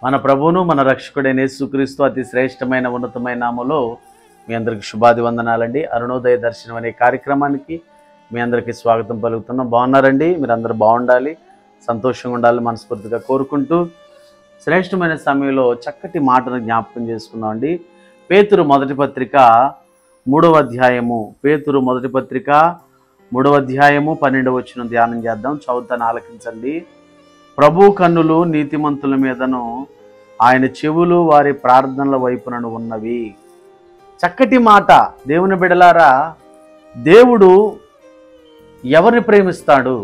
మన ప్రభువును మన రక్షకుడైన యేసుక్రీస్తు అతి శ్రేష్టమైన ఉన్నతమైన నామములో మీ అందరికి శుభాభివందనాలండి. అరుణోదయ దర్శనం అనే కార్యక్రమానికి మీ అందరికీ స్వాగతం పలుకుతున్నాం. బాగున్నారండి? మీరు అందరూ బాగుండాలి, సంతోషంగా ఉండాలి మనస్ఫూర్తిగా కోరుకుంటూ శ్రేష్టమైన సమయంలో చక్కటి మాటను జ్ఞాపకం చేసుకుందాం అండి. పేతురు మొదటి పత్రిక 3వ అధ్యాయము, పేతురు మొదటి పత్రిక 3వ అధ్యాయము 12వ వచనం ధ్యానం చేద్దాం. చదువుతాను, ఆలకించండి. ప్రభు కన్నులు నీతిమంతుల మీదను, ఆయన చెవులు వారి ప్రార్థనల వైపునను ఉన్నవి. చక్కటి మాట. దేవుని బిడలారా, దేవుడు ఎవరిని ప్రేమిస్తాడు?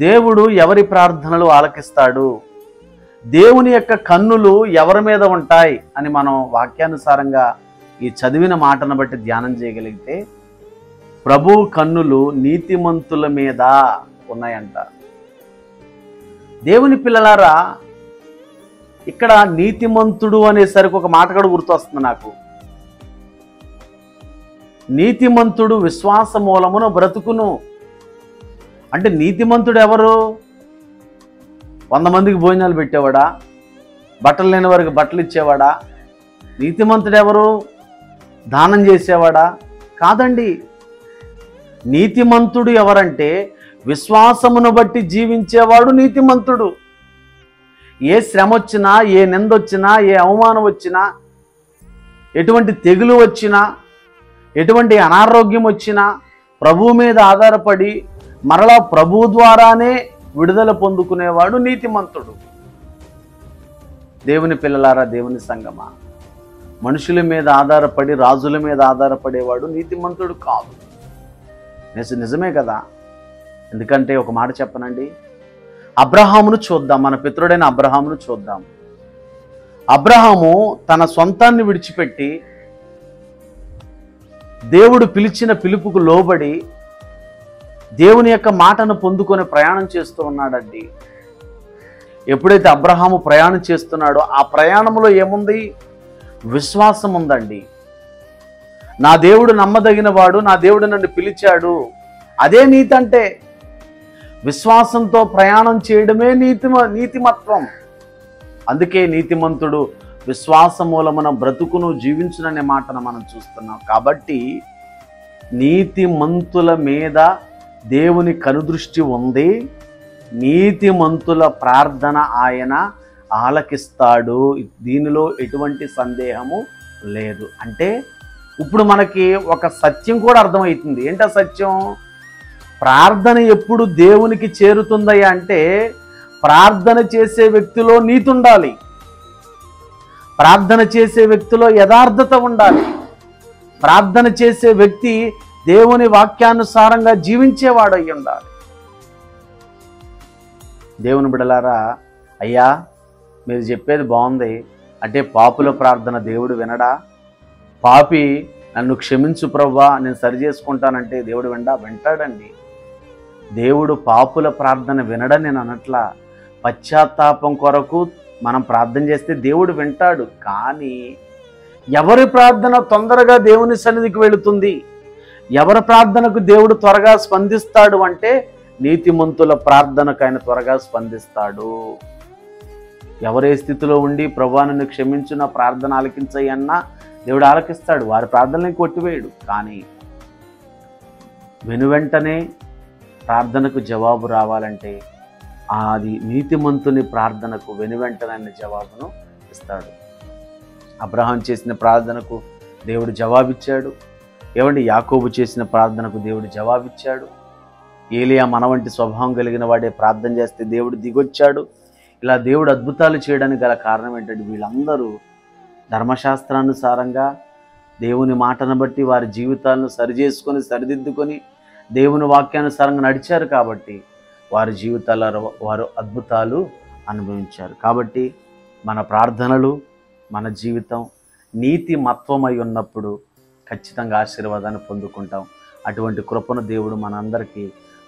దేవుడు ఎవరి ప్రార్థనలు ఆలకిస్తాడు? దేవుని యొక్క కన్నులు ఎవరి మీద ఉంటాయి అని మనం వాక్యానుసారంగా ఈ చదివిన మాటను బట్టి ధ్యానం చేయగలిగితే, ప్రభు కన్నులు నీతిమంతుల మీద ఉన్నాయంట. దేవుని పిల్లలారా, ఇక్కడ నీతిమంతుడు అనేసరికి ఒక మాట కూడా గుర్తొస్తుంది నాకు. నీతిమంతుడు విశ్వాస మూలమును బ్రతుకును అంటే నీతిమంతుడు ఎవరు? 100 మందికి భోజనాలు పెట్టేవాడా? బట్టలు లేని వారికి బట్టలు ఇచ్చేవాడా? నీతిమంతుడు ఎవరు? దానం చేసేవాడా? కాదండి. నీతిమంతుడు ఎవరంటే విశ్వాసమును బట్టి జీవించేవాడు నీతిమంతుడు. ఏ శ్రమ వచ్చినా, ఏ నింద వచ్చినా, ఏ అవమానం వచ్చినా, ఎటువంటి తెగులు వచ్చినా, ఎటువంటి అనారోగ్యం వచ్చినా ప్రభువు మీద ఆధారపడి మరలా ప్రభువు ద్వారానే విడుదల పొందుకునేవాడు నీతిమంతుడు. దేవుని పిల్లలారా, దేవుని సంగమా, మనుషుల మీద ఆధారపడి, రాజుల మీద ఆధారపడేవాడు నీతిమంతుడు కాదు. నిజమే కదా. ఎందుకంటే ఒక మాట చెప్పనండి, అబ్రహామును చూద్దాం, మన పితరుడైన అబ్రహామును చూద్దాం. అబ్రహాము తన సొంతాన్ని విడిచిపెట్టి దేవుడు పిలిచిన పిలుపుకు లోబడి దేవుని యొక్క మాటను పొందుకొని ప్రయాణం చేస్తూ ఉన్నాడండి. ఎప్పుడైతే అబ్రహాము ప్రయాణం చేస్తున్నాడో ఆ ప్రయాణంలో ఏముంది? విశ్వాసం ఉందండి. నా దేవుడు నమ్మదగిన వాడు, నా దేవుడు నన్ను పిలిచాడు. అదే నీతి అంటే. విశ్వాసంతో ప్రయాణం చేయడమే నీతిమత్వం. అందుకే నీతిమంతుడు విశ్వాస మూలమున బ్రతుకును జీవించుననే మాటను మనం చూస్తున్నాం. కాబట్టి నీతిమంతుల మీద దేవుని కనుదృష్టి ఉంది. నీతిమంతుల ప్రార్థన ఆయన ఆలకిస్తాడు. దీనిలో ఎటువంటి సందేహము లేదు. అంటే ఇప్పుడు మనకి ఒక సత్యం కూడా అర్థమవుతుంది. ఏంటా సత్యం? ప్రార్థన ఎప్పుడు దేవునికి చేరుతుందయ్యా అంటే, ప్రార్థన చేసే వ్యక్తిలో నీతి ఉండాలి, ప్రార్థన చేసే వ్యక్తిలో యథార్థత ఉండాలి, ప్రార్థన చేసే వ్యక్తి దేవుని వాక్యానుసారంగా జీవించేవాడు అయి ఉండాలి. దేవుని బిడలారా, అయ్యా మీరు చెప్పేది బాగుంది అంటే పాపుల ప్రార్థన దేవుడు వినడా? పాపి నన్ను క్షమించు ప్రభువా, నేను సరి చేసుకుంటానంటే దేవుడు వింటాడండి. దేవుడు పాపుల ప్రార్థన వినడని నేను అనట్లా. పశ్చాత్తాపం కొరకు మనం ప్రార్థన చేస్తే దేవుడు వింటాడు. కానీ ఎవరి ప్రార్థన తొందరగా దేవుని సన్నిధికి వెళుతుంది, ఎవరి ప్రార్థనకు దేవుడు త్వరగా స్పందిస్తాడు అంటే నీతిమంతుల ప్రార్థనకు ఆయన త్వరగా స్పందిస్తాడు. ఎవరే స్థితిలో ఉండి ప్రభువా నన్ను క్షమించు, నా ప్రార్థన ఆలకించయ్యన్నా దేవుడు ఆలకిస్తాడు. వారి ప్రార్థనని కొట్టివేయడు. కానీ వెనువెంటనే ప్రార్థనకు జవాబు రావాలంటే అది నీతిమంతుని ప్రార్థనకు వెనువెంటనే జవాబును ఇస్తాడు. అబ్రహాం చేసిన ప్రార్థనకు దేవుడు జవాబిచ్చాడు. ఏమండి, యాకోబు చేసిన ప్రార్థనకు దేవుడు జవాబిచ్చాడు. ఏలియా మన వంటి స్వభావం కలిగిన వాడే ప్రార్థన చేస్తే దేవుడు దిగొచ్చాడు. ఇలా దేవుడు అద్భుతాలు చేయడానికి గల కారణం ఏంటంటే వీళ్ళందరూ ధర్మశాస్త్రానుసారంగా దేవుని మాటను బట్టి వారి జీవితాలను సరిచేసుకొని సరిదిద్దుకొని దేవుని వాక్యానుసారంగా నడిచారు. కాబట్టి వారి జీవితాలలో వారు అద్భుతాలు అనుభవించారు. కాబట్టి మన ప్రార్థనలు, మన జీవితం నీతిమత్వమై ఉన్నప్పుడు ఖచ్చితంగా ఆశీర్వాదాన్ని పొందుకుంటాం. అటువంటి కృపను దేవుడు మనందరికీ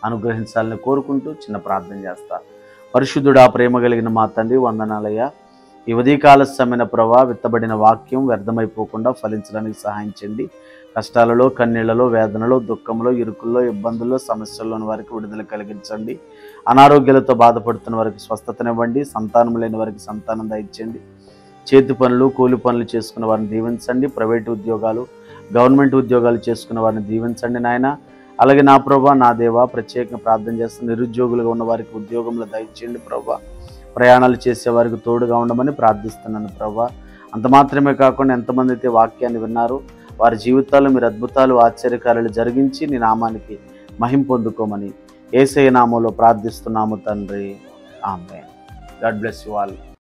అనుగ్రహించాలని కోరుకుంటూ చిన్న ప్రార్థన చేస్తా. పరిశుద్ధుడా, ప్రేమ కలిగిన మా తండ్రి, వందనాలయ్యా. ఈ ఉదయకాల సమయన ప్రభా విత్తబడిన వాక్యం వ్యర్థమైపోకుండా ఫలించడానికి సహాయం చేయండి. కష్టాలలో, కన్నీళ్లలో, వేదనలో, దుఃఖంలో, ఇరుకుల్లో, ఇబ్బందుల్లో, సమస్యల్లోని వారికి విడుదల కలిగించండి. అనారోగ్యాలతో బాధపడుతున్న వారికి స్వస్థతనివ్వండి. సంతానం లేని వారికి సంతానం దయచేయండి. చేతి పనులు, కూలి పనులు చేసుకున్న వారిని దీవించండి. ప్రైవేటు ఉద్యోగాలు, గవర్నమెంట్ ఉద్యోగాలు చేసుకున్న వారిని దీవించండి నాయన. అలాగే నా ప్రభా, నా దేవా, ప్రత్యేకంగా ప్రార్థన చేస్తున్న నిరుద్యోగులుగా ఉన్న వారికి ఉద్యోగంలో దయచేయండి ప్రభా. ప్రయాణాలు చేసే వారికి తోడుగా ఉండమని ప్రార్థిస్తున్నాను ప్రభా. అంత మాత్రమే కాకుండా ఎంతమంది అయితే వాక్యాన్ని విన్నారో వారి జీవితాల్లో మీరు అద్భుతాలు, ఆశ్చర్యకార్యాలు జరిగించి నీ నామానికి మహిమ పొందుకోమని యేసయ్య నామంలో ప్రార్థిస్తున్నాము తండ్రి. Amen. God bless you all.